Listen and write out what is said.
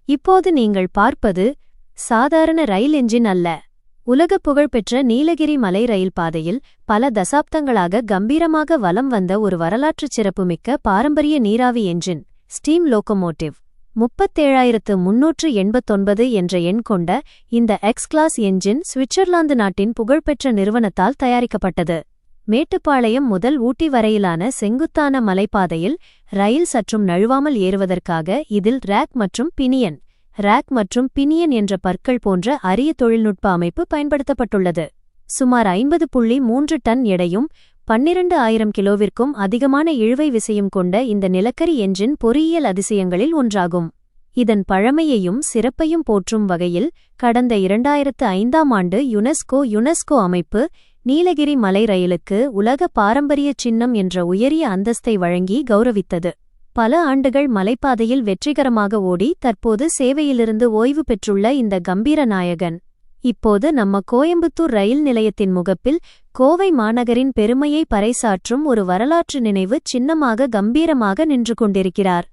இப்போது நீங்கள் பார்ப்பது சாதாரண ரயில் என்ஜின் அல்ல. உலக புகழ்பெற்ற நீலகிரி மலை ரயில் பாதையில் பல தசாப்தங்களாக கம்பீரமாக வலம் வந்த ஒரு வரலாற்றுச் சிறப்புமிக்க பாரம்பரிய நீராவி என்ஜின், ஸ்டீம் லோகோமோட்டிவ். 37389 என்ற எண் கொண்ட இந்த எக்ஸ் கிளாஸ் என்ஜின் சுவிட்சர்லாந்து நாட்டின் புகழ்பெற்ற நிறுவனத்தால் தயாரிக்கப்பட்டது. மேட்டுப்பாளையம் முதல் ஊட்டி வரையிலான செங்குத்தான மலைப்பாதையில் ரயில் சற்றும் நழுவாமல் ஏறுவதற்காக இதில் ரேக் மற்றும் பினியன் என்ற பற்கள் போன்ற அரிய தொழில்நுட்ப அமைப்பு பயன்படுத்தப்பட்டுள்ளது. சுமார் 50.3 டன் எடையும் 12,000 கிலோவிற்கும் அதிகமான இழுவை விசையும் கொண்ட இந்த நிலக்கரி என்ஜின் பொறியியல் அதிசயங்களில் ஒன்றாகும். இதன் பழமையையும் சிறப்பையும் போற்றும் வகையில் கடந்த 2005ஆம் ஆண்டு யுனெஸ்கோ அமைப்பு நீலகிரி மலை ரயிலுக்கு உலக பாரம்பரிய சின்னம் என்ற உயரிய அந்தஸ்தை வழங்கி கௌரவித்தது. பல ஆண்டுகள் மலைப்பாதையில் வெற்றிகரமாக ஓடி தற்போது சேவையிலிருந்து ஓய்வு பெற்றுள்ள இந்த கம்பீர நாயகன் இப்போது நம்ம கோயம்புத்தூர் ரயில் நிலையத்தின் முகப்பில் கோவை மாநகரின் பெருமையை பறைசாற்றும் ஒரு வரலாற்று நினைவு சின்னமாக கம்பீரமாக நின்று கொண்டிருக்கிறார்.